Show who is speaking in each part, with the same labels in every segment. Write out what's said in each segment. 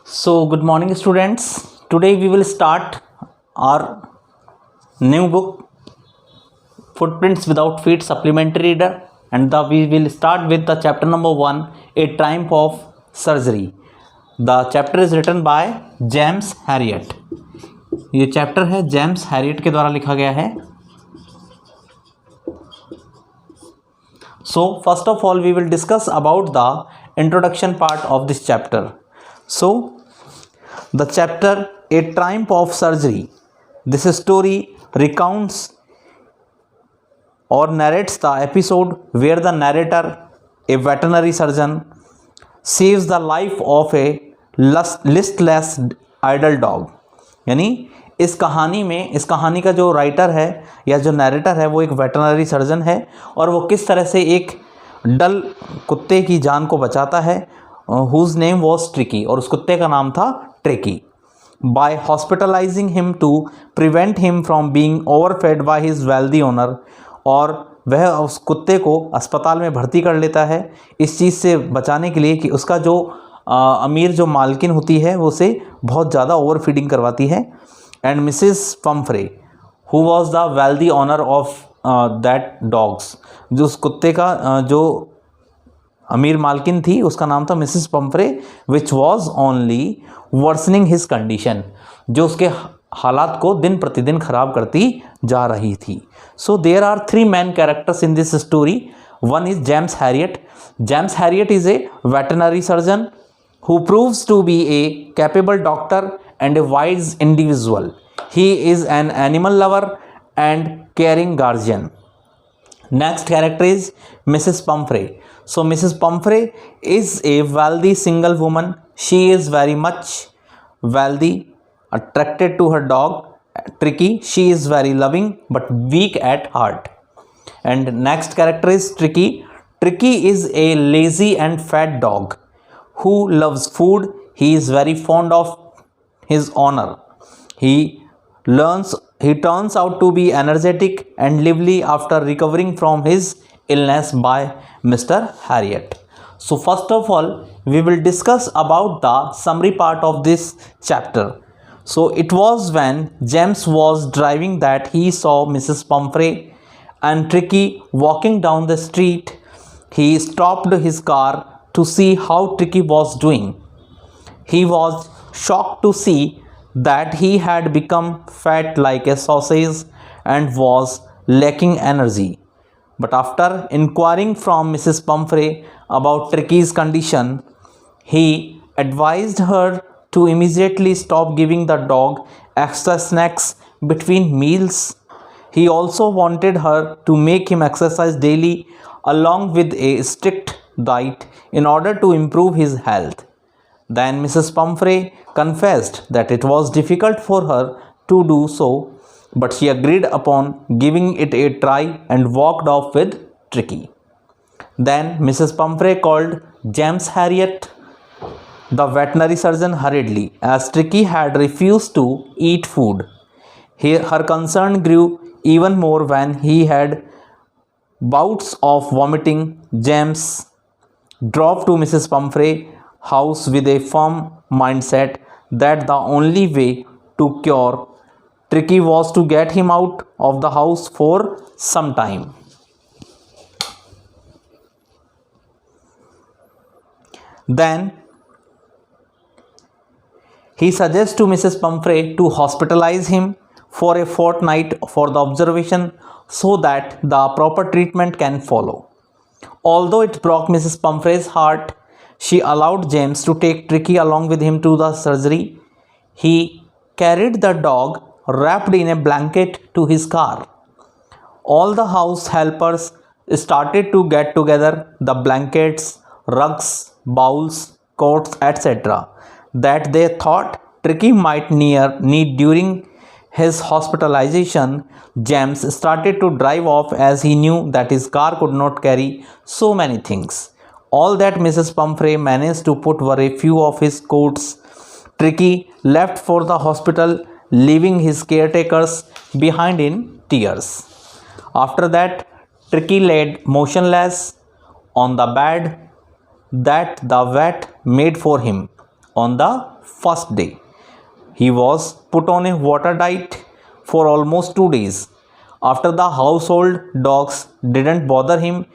Speaker 1: So, good morning, students. Today we will start our new book, Footprints Without Feet Supplementary Reader, and we will start with the chapter number 1, A Triumph of Surgery. The chapter is written by James Harriet. ये chapter है James Harriet के द्वारा लिखा गया है. So, first of all, we will discuss about the introduction part of this chapter. So, the chapter A Triumph of Surgery. This story recounts or narrates the episode where the narrator, a veterinary surgeon, saves the life of a listless idle dog. यानी इस कहानी का जो writer है या जो narrator है वो एक वेटरनरी सर्जन है और वो किस तरह से एक डल कुत्ते की जान को बचाता है, whose name was ट्रिकी, और उस कुत्ते का नाम था tricky, by hospitalizing him to prevent him from being overfed by his wealthy owner. और वह उस कुत्ते को अस्पताल में भर्ती कर लेता है इस चीज़ से बचाने के लिए कि उसका जो अमीर जो मालकिन होती है वो उसे बहुत ज़्यादा ओवर फीडिंग करवाती है. And Mrs Pumphrey who was the wealthy owner of that dogs, जो उस कुत्ते का जो अमीर मालकिन थी उसका नाम था Mrs Pomfrey, which was only worsening his condition, जो उसके हालात को दिन प्रतिदिन खराब करती जा रही थी. So there are 3 main characters in this story. One is James Herriot. James Herriot is a veterinary surgeon who proves to be a capable doctor and a wise individual. He is an animal lover and caring guardian. Next character is Mrs. Pumphrey. So Mrs. Pumphrey is a wealthy single woman. She is very much wealthy, attracted to her dog Tricky. She is very loving but weak at heart. And next character is Tricky. Tricky is a lazy and fat dog who loves food. He is very fond of his owner. He turns out to be energetic and lively after recovering from his illness by Mr. Harriet. So first of all, we will discuss about the summary part of this chapter. So it was when James was driving that he saw Mrs. Pumphrey and Tricky walking down the street. He stopped his car to see how Tricky was doing. He was shocked to see that he had become fat like a sausage and was lacking energy. But after inquiring from Mrs. Pumphrey about Tricky's condition, he advised her to immediately stop giving the dog extra snacks between meals. He also wanted her to make him exercise daily along with a strict diet in order to improve his health. Then Mrs. Pumphrey confessed that it was difficult for her to do so, but she agreed upon giving it a try and walked off with Tricky. Then Mrs. Pumphrey called James Harriet, the veterinary surgeon, hurriedly, as Tricky had refused to eat food. Her concern grew even more when he had bouts of vomiting. James drove to Mrs. Pumphrey's house with a firm mindset that the only way to cure Tricky was to get him out of the house for some time. Then he suggests to Mrs. Pumphrey to hospitalize him for a fortnight for the observation so that the proper treatment can follow. Although it broke Mrs. Pumphrey's heart, she allowed James to take Tricky along with him to the surgery. He carried the dog wrapped in a blanket to his car. All the house helpers started to get together the blankets, rugs, bowls, coats, etc. that they thought Tricky might need during his hospitalization. James started to drive off as he knew that his car could not carry so many things. All that Mrs. Pumphrey managed to put were a few of his coats. Tricky left for the hospital, leaving his caretakers behind in tears. After that, Tricky lay motionless on the bed that the vet made for him on the first day. He was put on a water diet for almost 2 days. After the household dogs didn't bother him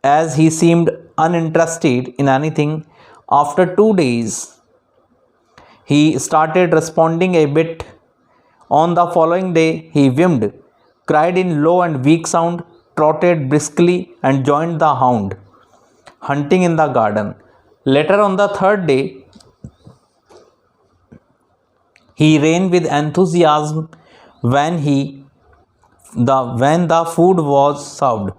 Speaker 1: as he seemed uninterested in anything, after 2 days he started responding a bit. On the following day, he whinnied, cried in low and weak sound, trotted briskly, and joined the hound, hunting in the garden. Later on the third day, he ran with enthusiasm when the food was served.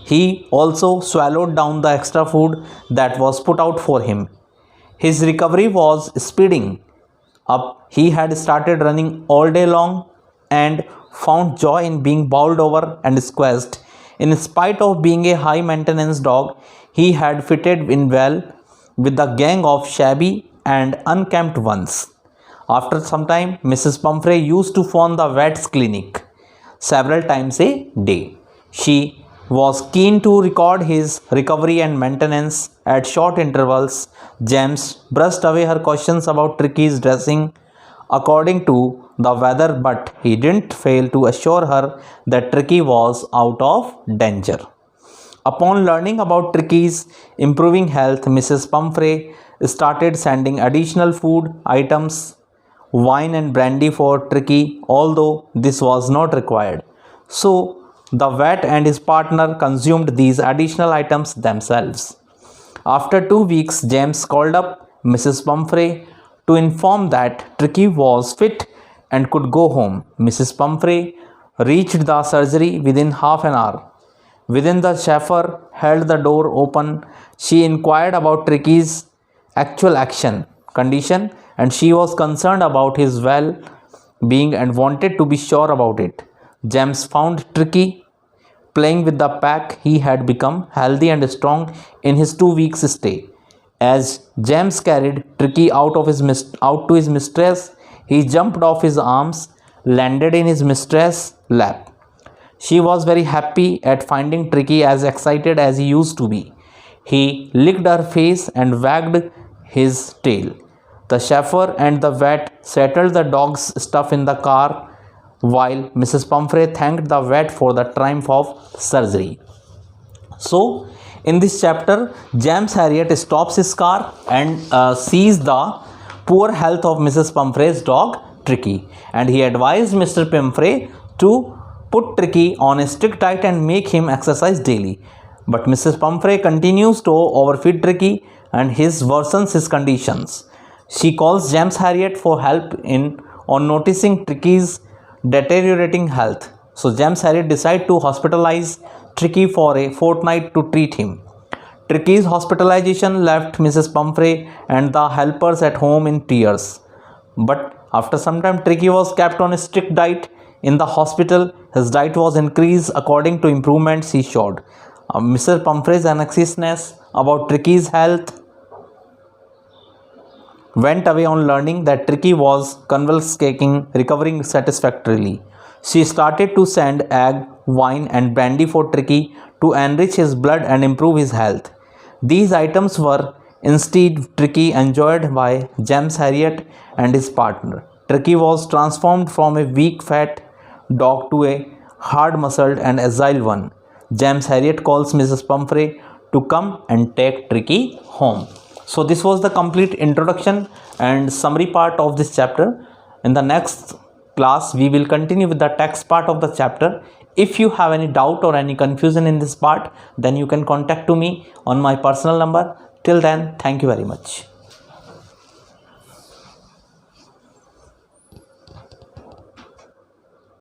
Speaker 1: He also swallowed down the extra food that was put out for him. His recovery was speeding up. He had started running all day long and found joy in being bowled over and squeezed. In spite of being a high maintenance dog, he had fitted in well with the gang of shabby and unkempt ones. After some time, Mrs. Pumphrey used to phone the vet's clinic several times a day. She was keen to record his recovery and maintenance at short intervals. James brushed away her questions about Tricky's dressing according to the weather, but he didn't fail to assure her that Tricky was out of danger. Upon learning about Tricky's improving health, Mrs. Pumphrey started sending additional food items, wine and brandy for Tricky, although this was not required. So, the vet and his partner consumed these additional items themselves. After 2 weeks, James called up Mrs. Pumphrey to inform that Tricky was fit and could go home. Mrs. Pumphrey reached the surgery within half an hour. Within the chauffeur held the door open. She inquired about Tricky's actual condition, and she was concerned about his well-being and wanted to be sure about it. James found Tricky playing with the pack. He had become healthy and strong in his 2 weeks stay. As James carried Tricky out to his mistress, he jumped off his arms, landed in his mistress' lap. She was very happy at finding Tricky as excited as he used to be. He licked her face and wagged his tail. The chauffeur and the vet settled the dog's stuff in the car while Mrs. Pumphrey thanked the vet for the triumph of surgery. So, in this chapter, James Harriet stops his car and sees the poor health of Mrs. Pumphrey's dog Tricky, and he advised Mr. Pumphrey to put Tricky on a strict diet and make him exercise daily. But Mrs. Pumphrey continues to overfeed Tricky and worsens his conditions. She calls James Harriet for help on noticing Tricky's deteriorating health. So James Harriet decides to hospitalize Tricky for a fortnight to treat him. Tricky's hospitalization left Mrs. Pumphrey and the helpers at home in tears. But after some time, Tricky was kept on a strict diet in the hospital. His diet was increased according to improvements he showed. Mr. Pumphrey's anxiousness about Tricky's health went away on learning that Tricky was recovering satisfactorily. She started to send egg, wine and brandy for Tricky to enrich his blood and improve his health. These items were instead Tricky enjoyed by James Harriet and his partner. Tricky was transformed from a weak fat dog to a hard-muscled and agile one. James Harriet calls Mrs. Pumphrey to come and take Tricky home. So this was the complete introduction and summary part of this chapter. In the next class, we will continue with the text part of the chapter. If you have any doubt or any confusion in this part, then you can contact to me on my personal number. Till then, thank you very much.